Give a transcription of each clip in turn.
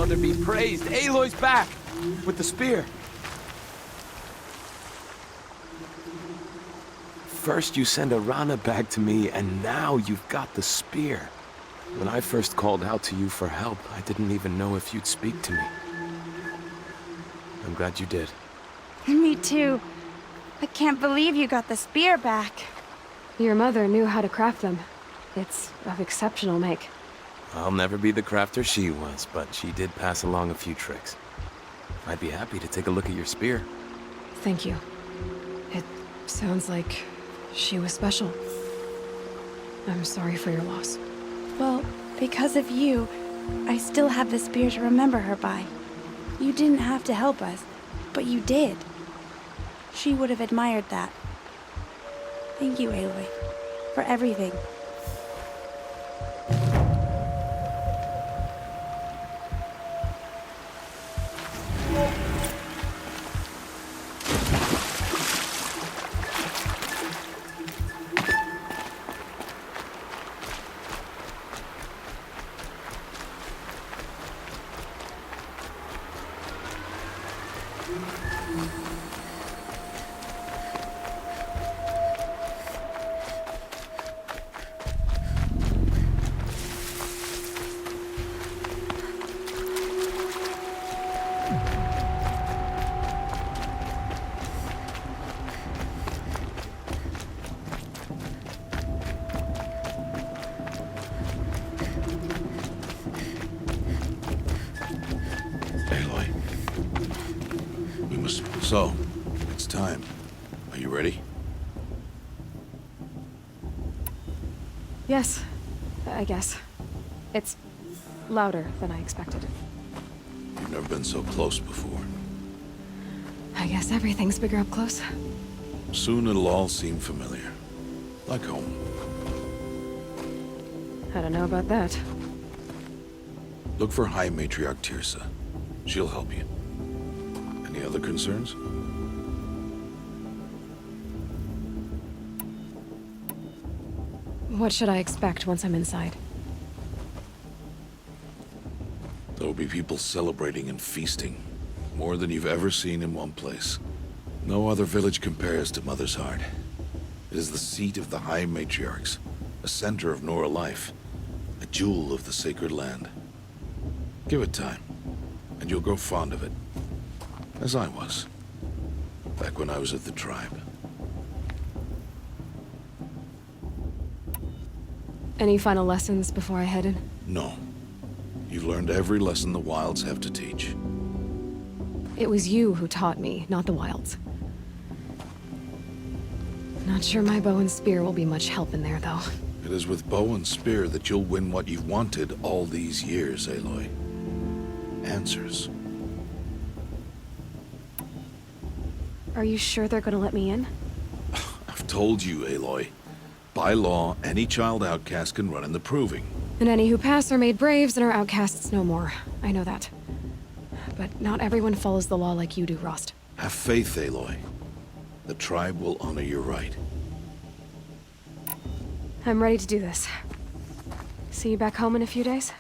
mother be praised. Aloy's back! With the spear. First you send a Rana back to me, and now you've got the spear. When I first called out to you for help, I didn't even know if you'd speak to me. I'm glad you did. Me too. I can't believe you got the spear back. Your mother knew how to craft them. It's of exceptional make. I'll never be the crafter she was, but she did pass along a few tricks. I'd be happy to take a look at your spear. Thank you. It sounds like she was special. I'm sorry for your loss. Well, because of you, I still have the spear to remember her by. You didn't have to help us, but you did. She would have admired that. Thank you, Aloy, for everything. So, it's time. Are you ready? Yes, I guess. It's louder than I expected. You've never been so close before. I guess everything's bigger up close. Soon it'll all seem familiar. Like home. I don't know about that. Look for High Matriarch Tirsa. She'll help you. Any other concerns? What should I expect once I'm inside? There'll be people celebrating and feasting. More than you've ever seen in one place. No other village compares to Mother's Heart. It is the seat of the High Matriarchs, a center of Nora life, a jewel of the sacred land. Give it time, and you'll grow fond of it. As I was, back when I was at the tribe. Any final lessons before I head in? No. You've learned every lesson the Wilds have to teach. It was you who taught me, not the Wilds. Not sure my bow and spear will be much help in there, though. It is with bow and spear that you'll win what you've wanted all these years, Aloy. Answers. Are you sure they're gonna let me in? I've told you, Aloy. By law, any child outcast can run in the Proving. And any who pass are made braves and are outcasts no more. I know that. But not everyone follows the law like you do, Rost. Have faith, Aloy. The tribe will honor your right. I'm ready to do this. See you back home in a few days?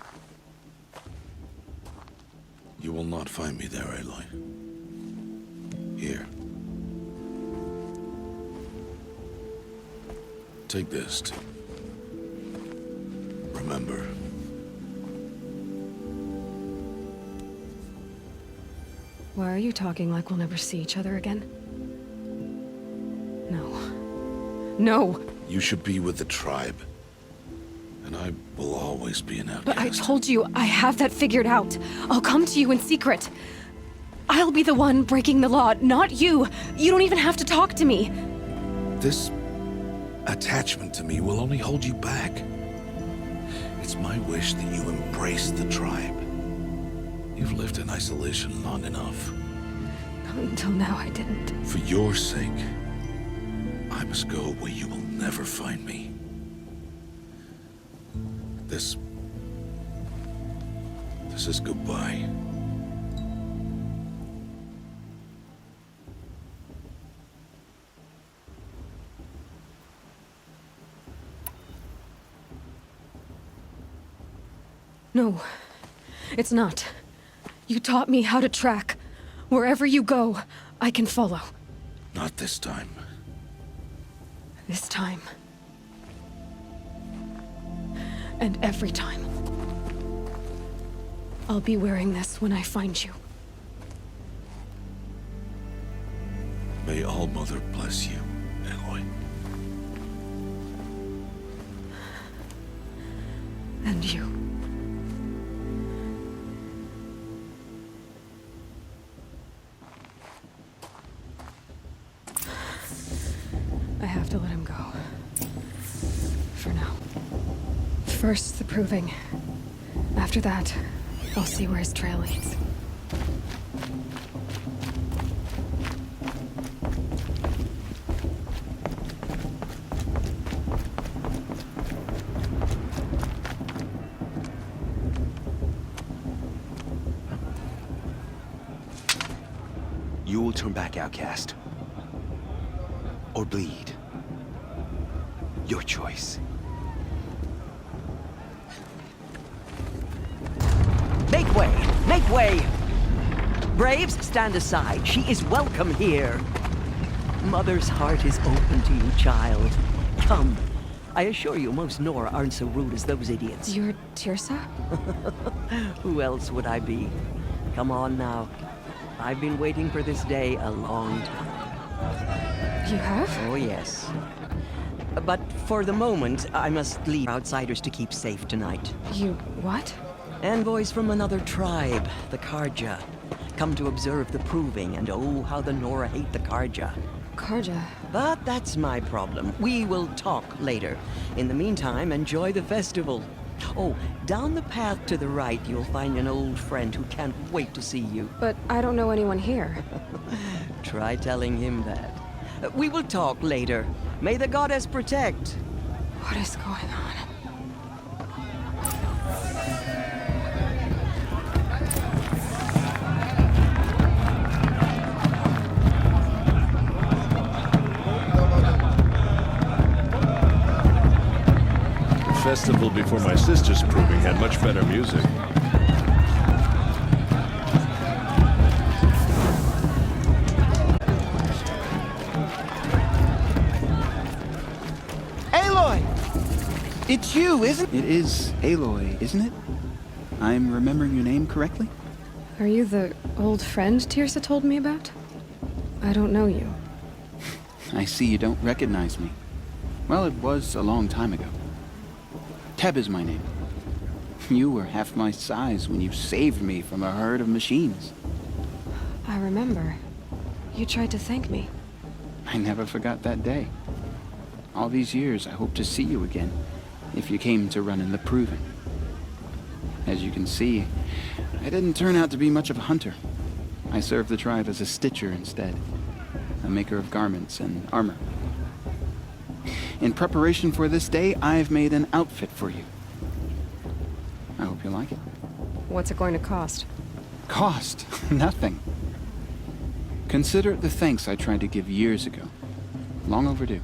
You will not find me there, Aloy. Here. Take this to remember. Why are you talking like we'll never see each other again? No. No! You should be with the tribe. And I will always be an outcast. But I told you, I have that figured out. I'll come to you in secret. I'll be the one breaking the law, not you. You don't even have to talk to me. This attachment to me will only hold you back. It's my wish that you embrace the tribe. You've lived in isolation long enough. Until now, I didn't. For your sake, I must go where you will never find me. This is goodbye. No, it's not. You taught me how to track. Wherever you go, I can follow. Not this time. This time. And every time. I'll be wearing this when I find you. May All-Mother bless you, Aloy. And you. I have to let him go. For now. First, the proving. After that, I'll see where his trail leads. You will turn back, outcast. Or bleed. Your choice. Make way! Make way! Braves, stand aside. She is welcome here. Mother's heart is open to you, child. Come. I assure you, most Nora aren't so rude as those idiots. You're Tirsa? Who else would I be? Come on now. I've been waiting for this day a long time. You have? Oh, yes. But for the moment, I must leave outsiders to keep safe tonight. You what? Envoys from another tribe, the Karja, come to observe the proving, and oh, how the Nora hate the Karja. Karja. But that's my problem. We will talk later. In the meantime, enjoy the festival. Oh, down the path to the right, you'll find an old friend who can't wait to see you. But I don't know anyone here. Try telling him that. We will talk later. May the goddess protect. What is going on? The festival before my sister's proving had much better music. Aloy! It's you, isn't it? It is Aloy, isn't it? I'm remembering your name correctly? Are you the old friend Tirsa told me about? I don't know you. I see you don't recognize me. Well, it was a long time ago. Teb is my name. You were half my size when you saved me from a herd of machines. I remember. You tried to thank me. I never forgot that day. All these years, I hope to see you again, if you came to run in the proving. As you can see, I didn't turn out to be much of a hunter. I served the tribe as a stitcher instead, a maker of garments and armor. In preparation for this day, I've made an outfit for you. I hope you like it. What's it going to cost? Cost? Nothing. Consider it the thanks I tried to give years ago. Long overdue.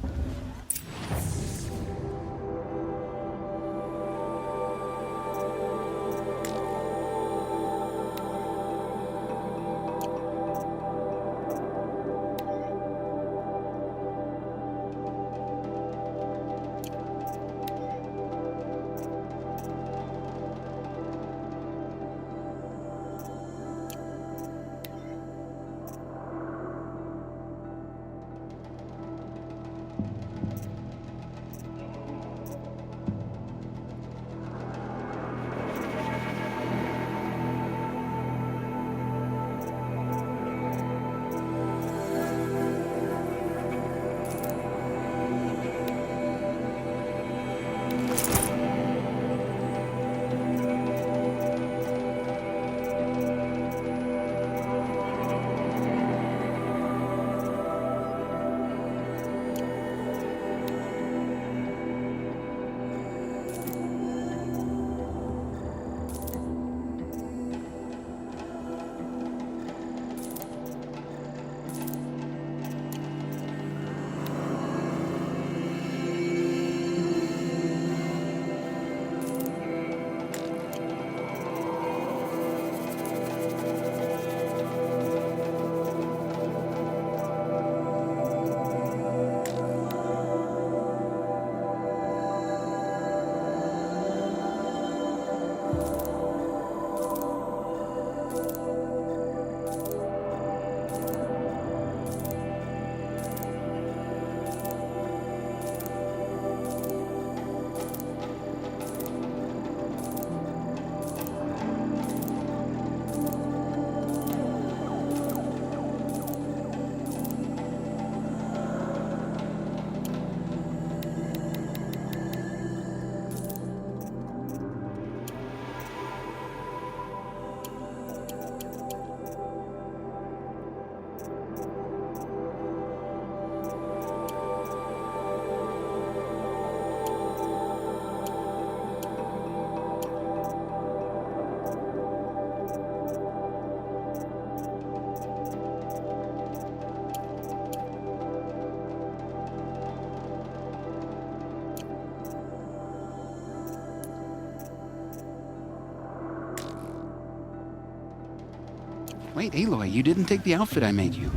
Wait, Aloy, you didn't take the outfit I made you.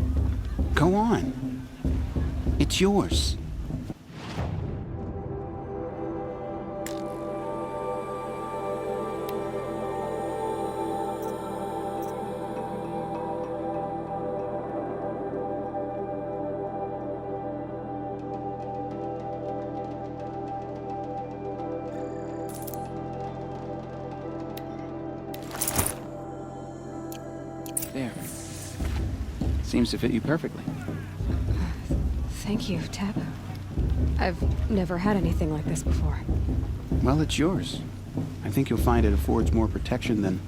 Go on. It's yours. There. Seems to fit you perfectly. Thank you, Teb. I've never had anything like this before. Well, it's yours. I think you'll find it affords more protection than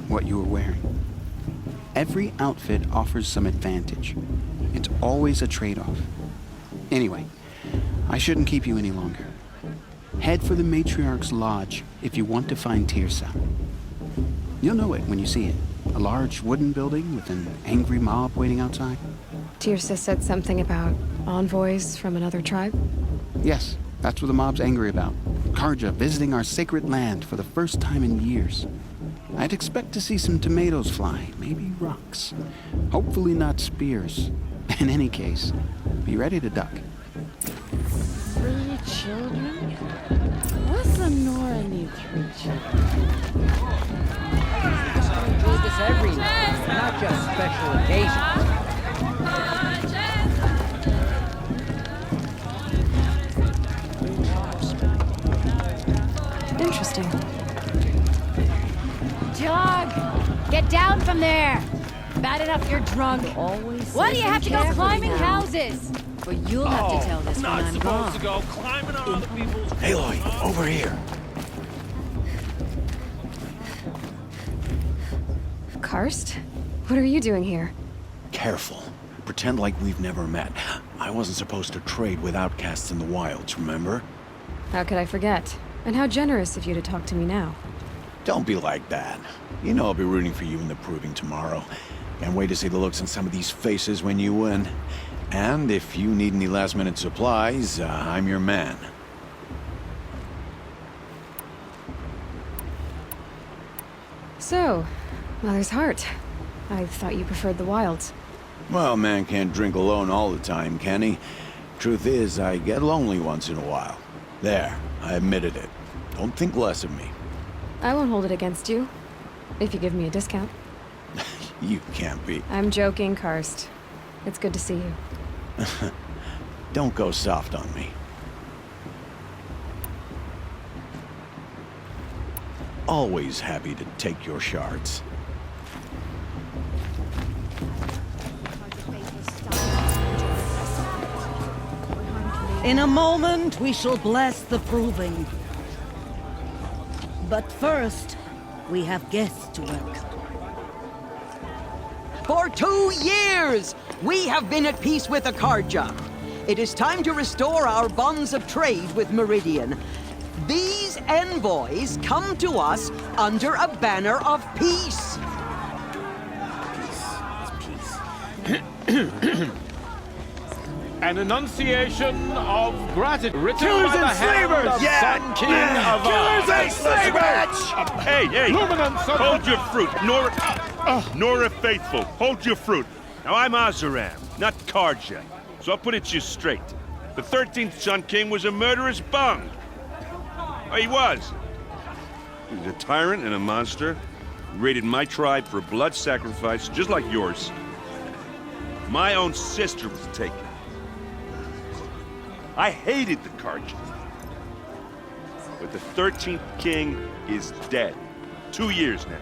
what you were wearing. Every outfit offers some advantage. It's always a trade-off. Anyway, I shouldn't keep you any longer. Head for the Matriarch's Lodge if you want to find Tirsa. You'll know it when you see it. A large wooden building with an angry mob waiting outside. Tirsa said something about envoys from another tribe? Yes, that's what the mob's angry about. Karja visiting our sacred land for the first time in years. I'd expect to see some tomatoes fly, maybe rocks. Hopefully not spears. In any case, be ready to duck. 3 children? What's a Nora need 3 children? Do this every night, not just special occasions. Interesting. Jog! Get down from there! Bad enough you're drunk. Why do you have to go climbing houses? But you'll have to tell this when I'm gone. go climbing on other people's... Aloy, over here. Karst? What are you doing here? Careful. Pretend like we've never met. I wasn't supposed to trade with outcasts in the wilds, remember? How could I forget? And how generous of you to talk to me now. Don't be like that. You know I'll be rooting for you in the proving tomorrow. Can't wait to see the looks on some of these faces when you win. And if you need any last-minute supplies, I'm your man. So, Mother's Heart. I thought you preferred the wilds. Well, man can't drink alone all the time, can he? Truth is, I get lonely once in a while. There, I admitted it. Don't think less of me. I won't hold it against you. If you give me a discount. You can't be. I'm joking, Karst. It's good to see you. Don't go soft on me. Always happy to take your shards. In a moment, we shall bless the proving. But first, we have guests to welcome. For 2 years, we have been at peace with Akarja. It is time to restore our bonds of trade with Meridian. These envoys come to us under a banner of peace. An enunciation of gratitude written by the hand of Sun King of Killers and slavers! Hey, hold your fruit. Nora Faithful, hold your fruit. Now, I'm Azaram, not Karja, so I'll put it to you straight. The 13th Sun King was a murderous bung. Oh, he was. He was a tyrant and a monster. He raided my tribe for a blood sacrifice, just like yours. My own sister was taken. I hated the Karja. But the 13th king is dead. 2 years now.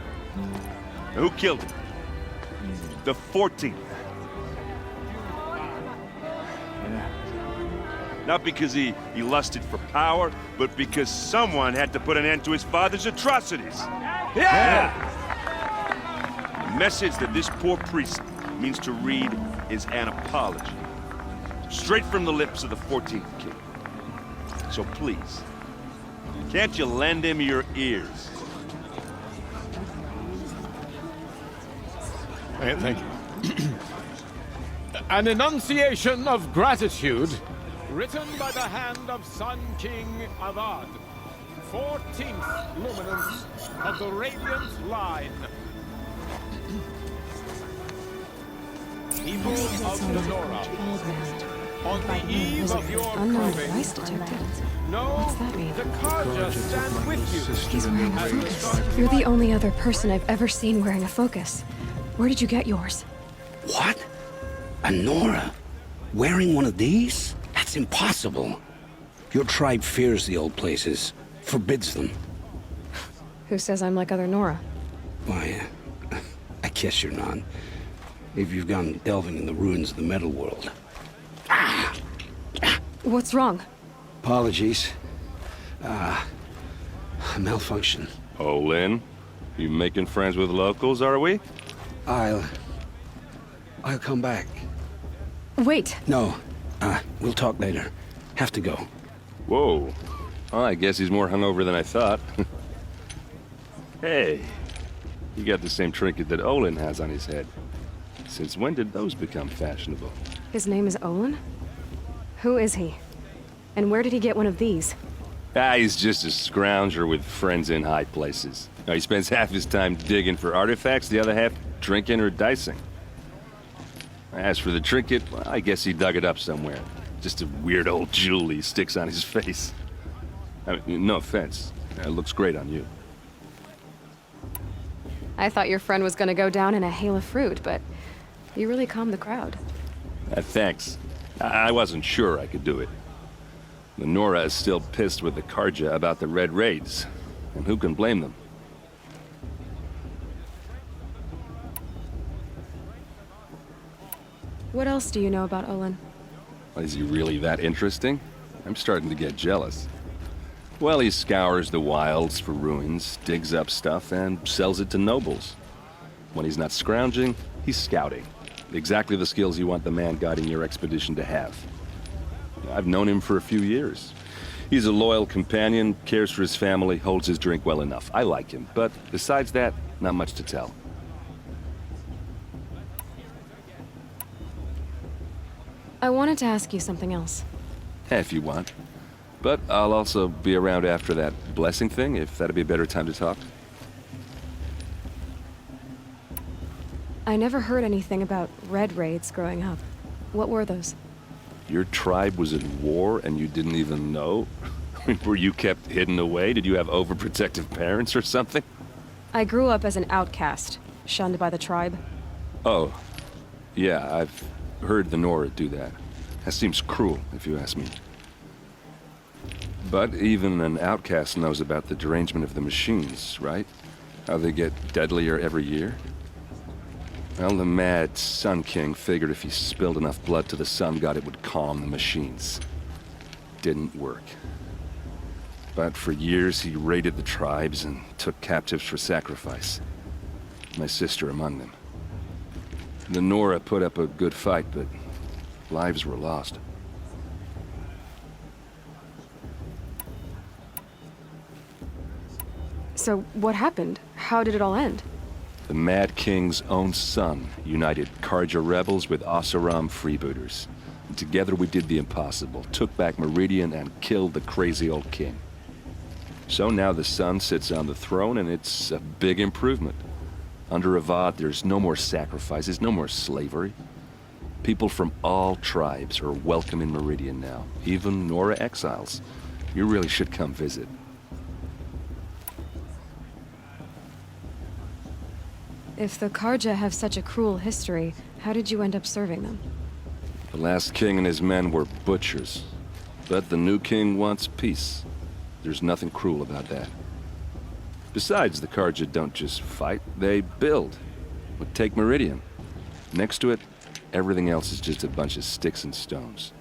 Now, who killed him? The 14th. Not because he lusted for power, but because someone had to put an end to his father's atrocities. Yeah! The message that this poor priest means to read is an apology. Straight from the lips of the 14th king. So please, can't you lend him your ears? Thank you. An enunciation of gratitude written by the hand of Sun King Avad, 14th luminance of the Radiant Line. People of the Nora, Old man. on the eve of your Unknown proving, device detected. know What's that mean? the Karja stand with you. He's wearing a focus. You're the only other person I've ever seen wearing a focus. Where did you get yours? What? A Nora? Wearing one of these? That's impossible. Your tribe fears the old places, forbids them. Who says I'm like other Nora? Why, I guess you're not. If you've gone delving in the ruins of the metal world. What's wrong? Apologies. A malfunction. Olin, you making friends with locals, are we? I'll come back. Wait. No, we'll talk later. Have to go. Whoa. Well, I guess he's more hungover than I thought. Hey, you got the same trinket that Olin has on his head. Since when did those become fashionable? His name is Olin? Who is he? And where did he get one of these? He's just a scrounger with friends in high places. He spends half his time digging for artifacts, the other half drinking or dicing. As for the trinket, well, I guess he dug it up somewhere. Just a weird old jewel he sticks on his face. I mean, no offense. It looks great on you. I thought your friend was gonna go down in a hail of fruit, but you really calmed the crowd. Thanks. I wasn't sure I could do it. The Nora is still pissed with the Karja about the Red Raids, and who can blame them? What else do you know about Olin? Is he really that interesting? I'm starting to get jealous. Well, he scours the wilds for ruins, digs up stuff, and sells it to nobles. When he's not scrounging, he's scouting. Exactly the skills you want the man guiding your expedition to have. I've known him for a few years. He's a loyal companion, cares for his family, holds his drink well enough. I like him, but besides that, not much to tell. I wanted to ask you something else. If you want. But I'll also be around after that blessing thing, if that'd be a better time to talk. I never heard anything about Red Raids growing up. What were those? Your tribe was at war and you didn't even know? Were you kept hidden away? Did you have overprotective parents or something? I grew up as an outcast, shunned by the tribe. Oh, yeah, I've heard the Nora do that. That seems cruel, if you ask me. But even an outcast knows about the derangement of the machines, right? How they get deadlier every year? Well, the mad Sun King figured if he spilled enough blood to the Sun God, it would calm the machines. Didn't work. But for years, he raided the tribes and took captives for sacrifice. My sister among them. The Nora put up a good fight, but lives were lost. So what happened? How did it all end? The Mad King's own son united Karja rebels with Oseram freebooters. And together we did the impossible, took back Meridian and killed the crazy old king. So now the son sits on the throne and it's a big improvement. Under Avad, there's no more sacrifices, no more slavery. People from all tribes are welcome in Meridian now, even Nora exiles. You really should come visit. If the Karja have such a cruel history, how did you end up serving them? The last king and his men were butchers. But the new king wants peace. There's nothing cruel about that. Besides, the Karja don't just fight, they build. But take Meridian. Next to it, everything else is just a bunch of sticks and stones.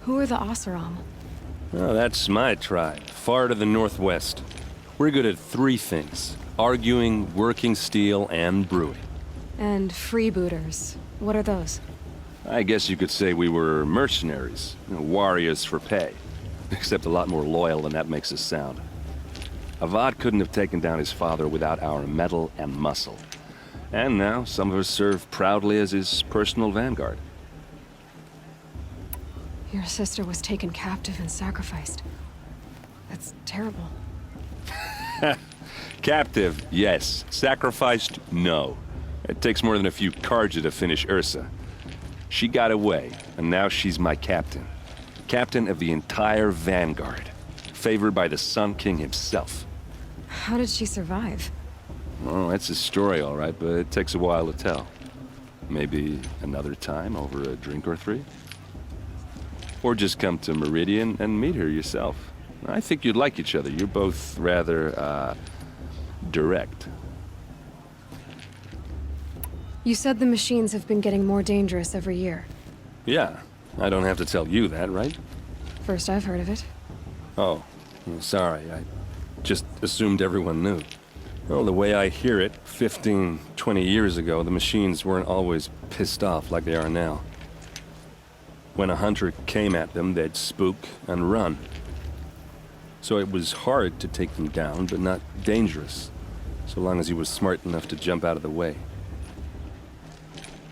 Who are the Oseram? Oh, that's my tribe, far to the northwest. We're good at three things: arguing, working steel, and brewing. And freebooters. What are those? I guess you could say we were mercenaries, warriors for pay. Except a lot more loyal than that makes us sound. Avad couldn't have taken down his father without our metal and muscle. And now, some of us serve proudly as his personal vanguard. Your sister was taken captive and sacrificed. That's terrible. Captive, yes. Sacrificed, no. It takes more than a few Karja to finish Ursa. She got away, and now she's my captain. Captain of the entire Vanguard. Favored by the Sun King himself. How did she survive? Oh, that's a story, all right, but it takes a while to tell. Maybe another time over a drink or three? Or just come to Meridian and meet her yourself. I think you'd like each other. You're both rather, direct. You said the machines have been getting more dangerous every year. Yeah, I don't have to tell you that, right? First I've heard of it. Oh, sorry. I just assumed everyone knew. Well, the way I hear it, 15, 20 years ago, the machines weren't always pissed off like they are now. When a hunter came at them, they'd spook and run. So it was hard to take them down, but not dangerous, so long as he was smart enough to jump out of the way.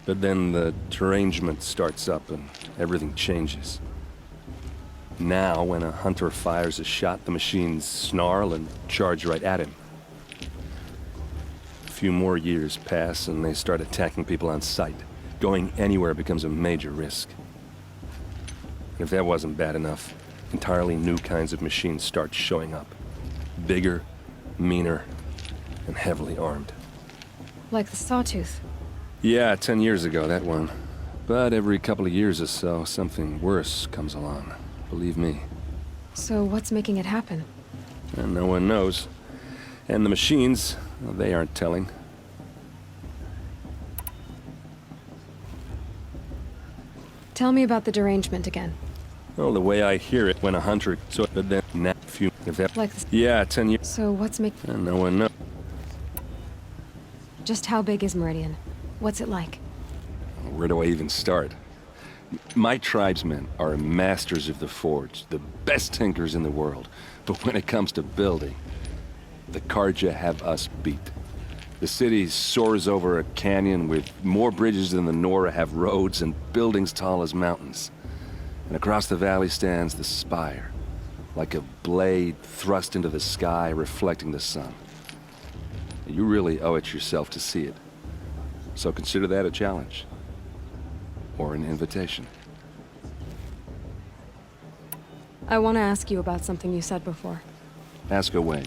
But then the derangement starts up and everything changes. Now, when a hunter fires a shot, the machines snarl and charge right at him. A few more years pass and they start attacking people on sight. Going anywhere becomes a major risk. And if that wasn't bad enough, entirely new kinds of machines start showing up. Bigger, meaner, and heavily armed. Like the Sawtooth. Yeah, 10 years ago, that one. But every couple of years or so, something worse comes along. Believe me. So what's making it happen? And no one knows. And the machines, well, they aren't telling. Tell me about the derangement again. Well, the way I hear it, when a hunter... So, but then, now, few... If that... Like the... Yeah, 10 years... So what's making... And no one knows. Just how big is Meridian? What's it like? Where do I even start? My tribesmen are masters of the forge, the best tinkers in the world. But when it comes to building, the Karja have us beat. The city soars over a canyon with more bridges than the Nora have roads and buildings tall as mountains. And across the valley stands the spire, like a blade thrust into the sky reflecting the sun. You really owe it yourself to see it. So consider that a challenge. Or an invitation. I want to ask you about something you said before. Ask away.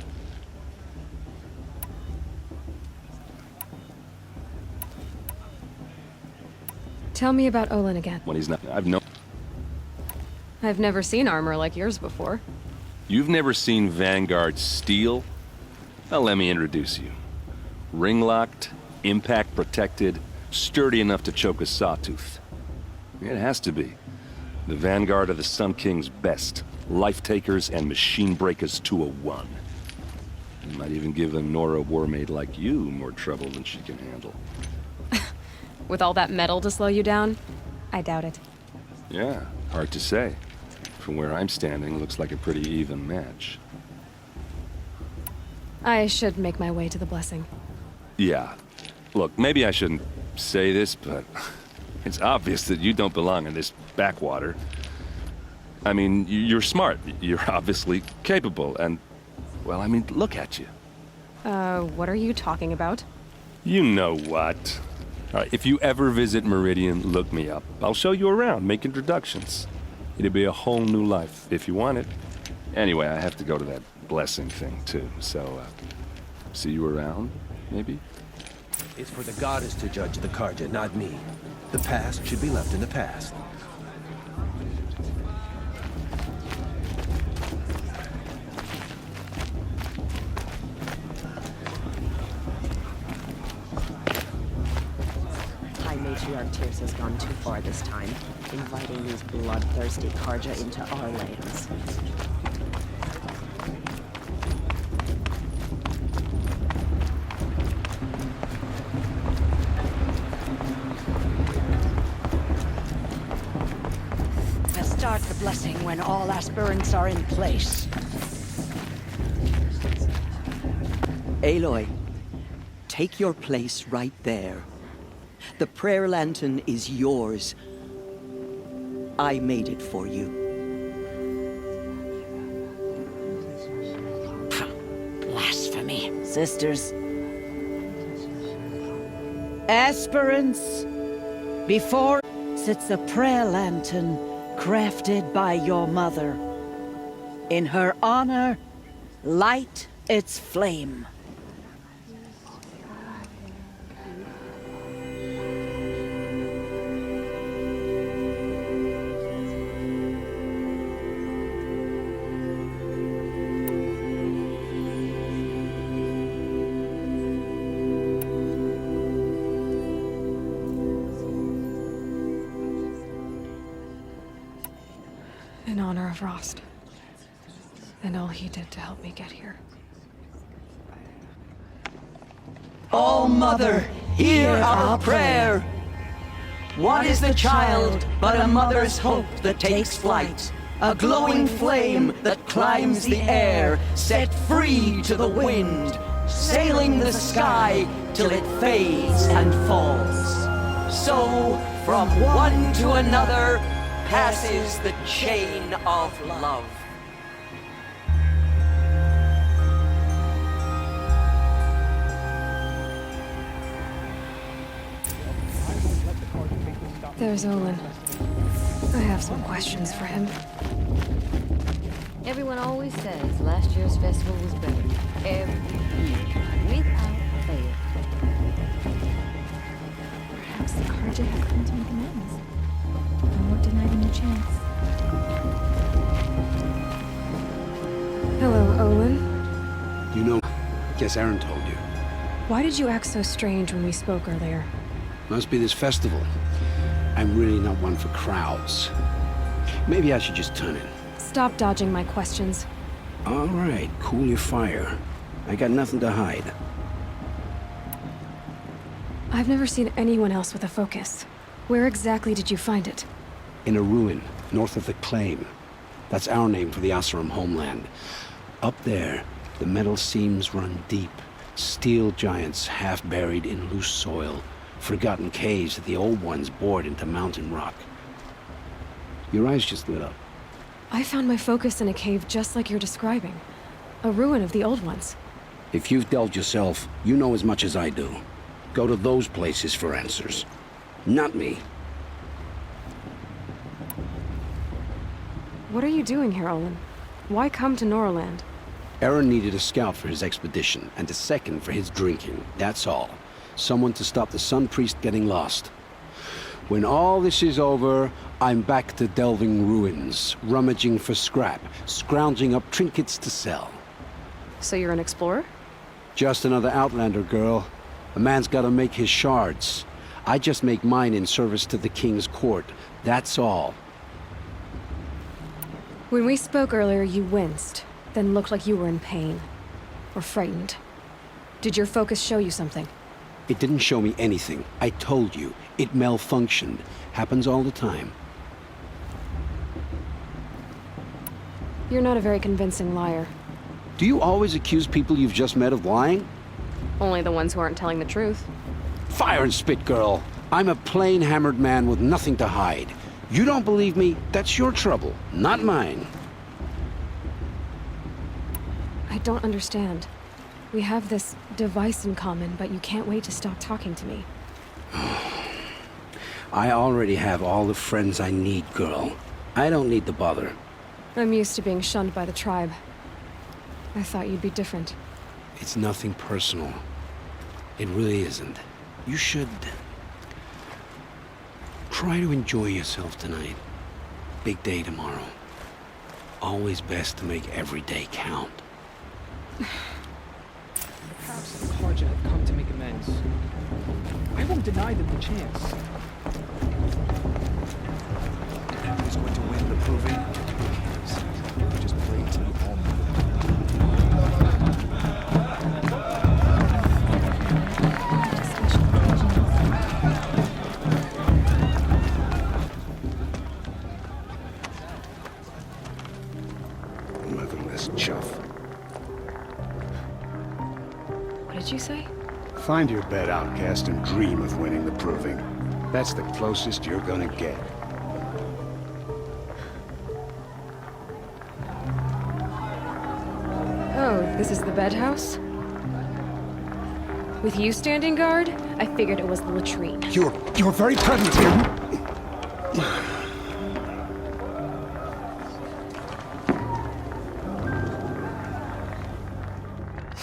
Tell me about Olin again. When he's not... I've never seen armor like yours before. You've never seen Vanguard steel? Well, let me introduce you. Ring-locked, impact-protected, sturdy enough to choke a sawtooth. It has to be. The Vanguard of the Sun King's best. Life-takers and machine-breakers to a one. You might even give a Nora warmaid like you more trouble than she can handle. With all that metal to slow you down? I doubt it. Yeah, hard to say. From where I'm standing, looks like a pretty even match. I should make my way to the blessing. Yeah. Look, maybe I shouldn't say this, but it's obvious that you don't belong in this backwater. I mean, you're smart. You're obviously capable, and, well, I mean, look at you. What are you talking about? You know what. All right, if you ever visit Meridian, look me up. I'll show you around, make introductions. It'll be a whole new life, if you want it. Anyway, I have to go to that blessing thing, too, so, see you around, maybe? It's for the goddess to judge the Karja, not me. The past should be left in the past. High Matriarch Tears has gone too far this time, inviting these bloodthirsty Karja into our lands. Start the blessing when all aspirants are in place. Aloy, take your place right there. The prayer lantern is yours. I made it for you. Blasphemy. me. Sisters. Esperance. Before sits a prayer lantern crafted by your mother. In her honor, light its flame. In honor of Rost. And all he did to help me get here. O Mother, hear our prayer. What is the child but a mother's hope that takes flight? A glowing flame that climbs the air, set free to the wind, sailing the sky till it fades and falls. So, from one to another, passes the chain of love. There's Olin. I have some questions for him. Everyone always says last year's festival was better. Every year. Without fail. Perhaps the Karja have come to make amends. I won't deny them a chance. Hello, Olin. You know, I guess Aaron told you. Why did you act so strange when we spoke earlier? Must be this festival. I'm really not one for crowds. Maybe I should just turn in. Stop dodging my questions. All right, cool your fire. I got nothing to hide. I've never seen anyone else with a focus. Where exactly did you find it? In a ruin, north of the Claim. That's our name for the Asuram homeland. Up there, the metal seams run deep. Steel giants half buried in loose soil. Forgotten caves that the old ones bored into mountain rock. Your eyes just lit up. I found my focus in a cave just like you're describing. A ruin of the old ones. If you've delved yourself, you know as much as I do. Go to those places for answers. Not me. What are you doing here, Olin? Why come to Norland? Aaron needed a scout for his expedition, and a second for his drinking. That's all. Someone to stop the Sun Priest getting lost. When all this is over, I'm back to delving ruins, rummaging for scrap, scrounging up trinkets to sell. So you're an explorer? Just another Outlander, girl. A man's gotta make his shards. I just make mine in service to the King's court. That's all. When we spoke earlier, you winced, then looked like you were in pain. Or frightened. Did your focus show you something? It didn't show me anything. I told you. It malfunctioned. Happens all the time. You're not a very convincing liar. Do you always accuse people you've just met of lying? Only the ones who aren't telling the truth. Fire and spit, girl. I'm a plain hammered man with nothing to hide. You don't believe me? That's your trouble, not mine. I don't understand. We have this device in common, but you can't wait to stop talking to me. I already have all the friends I need, girl. I don't need the bother. I'm used to being shunned by the tribe. I thought you'd be different. It's nothing personal. It really isn't. You should try to enjoy yourself tonight. Big day tomorrow. Always best to make every day count. Perhaps the Karja have come to make amends. I won't deny them the chance. Who's going to win the proving? Just pray to the Motherless chuff. What did you say? Find your bed, outcast, and dream of winning the proving. That's the closest you're gonna get. Oh, this is the bedhouse? With you standing guard, I figured it was the latrine. You're very pregnant here.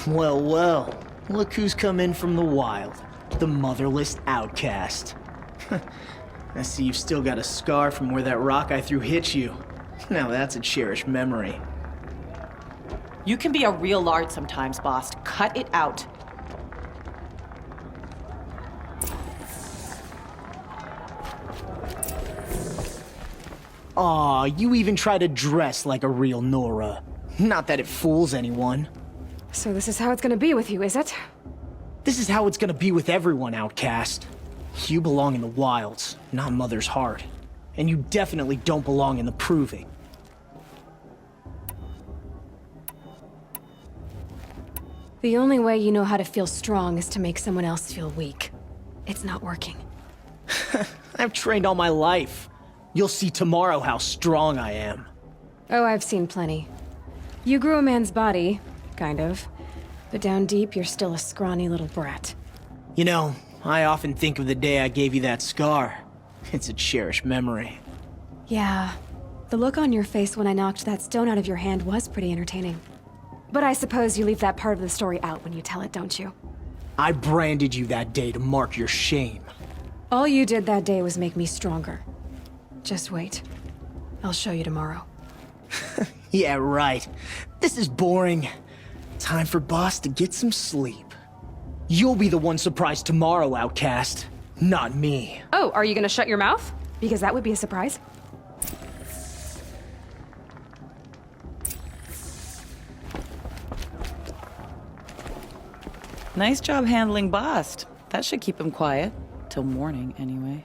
Well, well. Look who's come in from the wild. The motherless outcast. I see you've still got a scar from where that rock I threw hit you. Now that's a cherished memory. You can be a real lard sometimes, boss. Cut it out. Aw, you even try to dress like a real Nora. Not that it fools anyone. So this is how it's gonna be with you, is it? This is how it's gonna be with everyone, outcast. You belong in the wilds, not Mother's Heart. And you definitely don't belong in the Proving. The only way you know how to feel strong is to make someone else feel weak. It's not working. I've trained all my life. You'll see tomorrow how strong I am. Oh, I've seen plenty. You grew a man's body, kind of. But down deep, you're still a scrawny little brat. You know, I often think of the day I gave you that scar. It's a cherished memory. Yeah. The look on your face when I knocked that stone out of your hand was pretty entertaining. But I suppose you leave that part of the story out when you tell it, don't you? I branded you that day to mark your shame. All you did that day was make me stronger. Just wait. I'll show you tomorrow. Yeah, right. This is boring. Time for Boss to get some sleep. You'll be the one surprised tomorrow, outcast. Not me. Oh, are you gonna shut your mouth? Because that would be a surprise. Nice job handling Bast. That should keep him quiet. Till morning, anyway.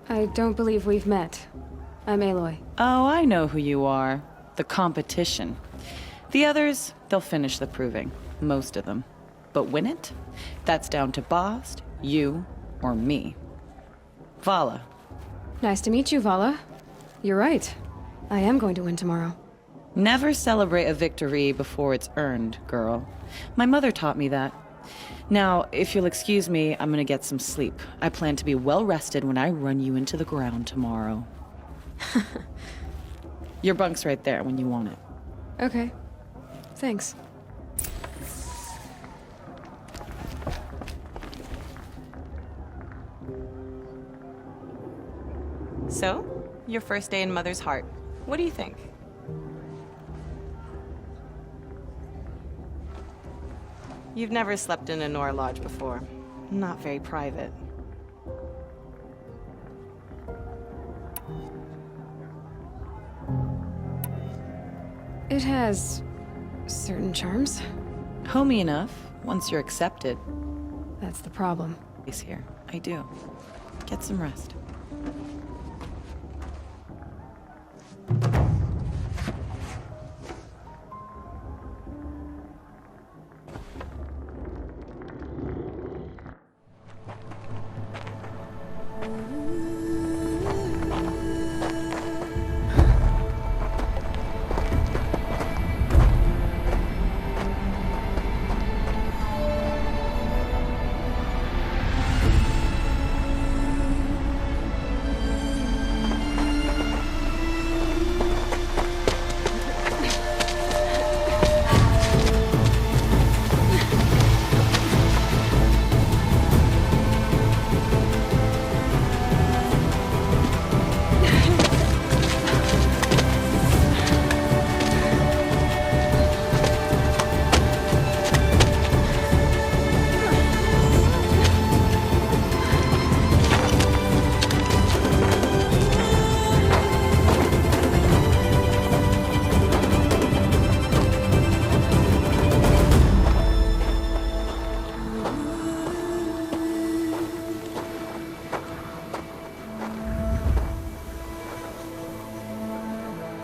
I don't believe we've met. I'm Aloy. Oh, I know who you are. The competition. The others, they'll finish the proving. Most of them. But win it? That's down to Bast, you, or me. Vala. Nice to meet you, Vala. You're right. I am going to win tomorrow. Never celebrate a victory before it's earned, girl. My mother taught me that. Now, if you'll excuse me, I'm gonna get some sleep. I plan to be well rested when I run you into the ground tomorrow. Your bunk's right there when you want it. Okay. Thanks. So, your first day in Mother's Heart. What do you think? You've never slept in a Nora lodge before. Not very private. It has certain charms. Homey enough, once you're accepted. That's the problem. He's here. I do. Get some rest.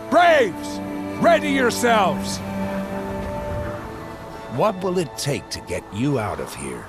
Braves! Ready yourselves! What will it take to get you out of here?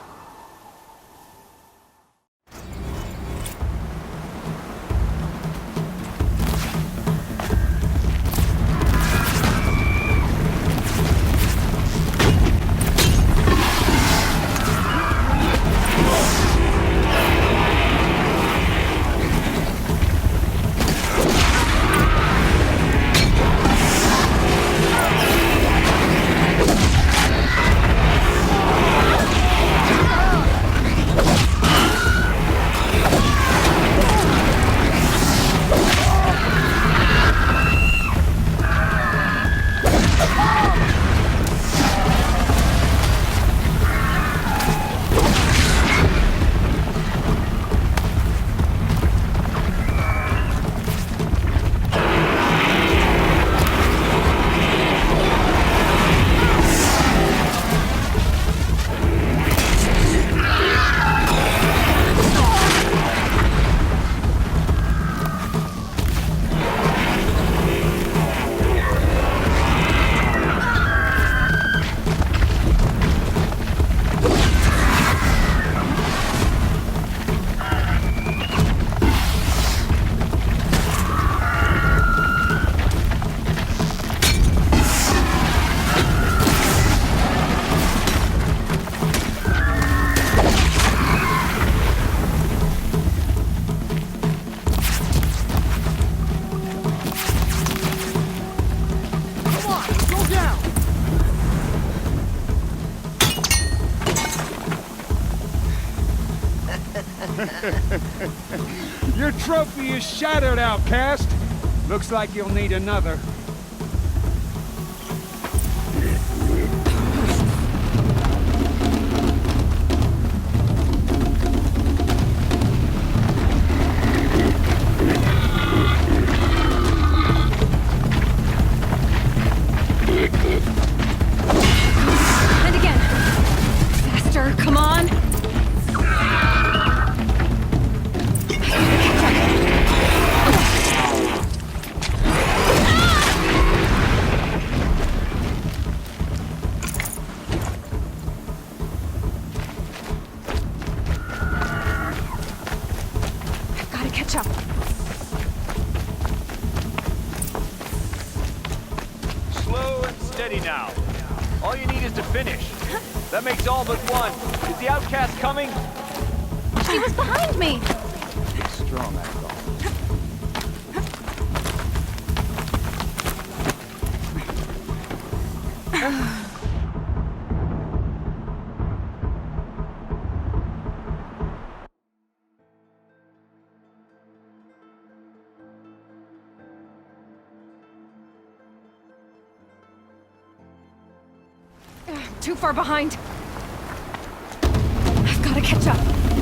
Your trophy is shattered, outcast. Looks like you'll need another. And again. Faster, come on. Gotta catch up. Slow and steady now. All you need is to finish. That makes all but one. Is the outcast coming? She was behind me! Strong, I thought. Too far behind. I've gotta catch up.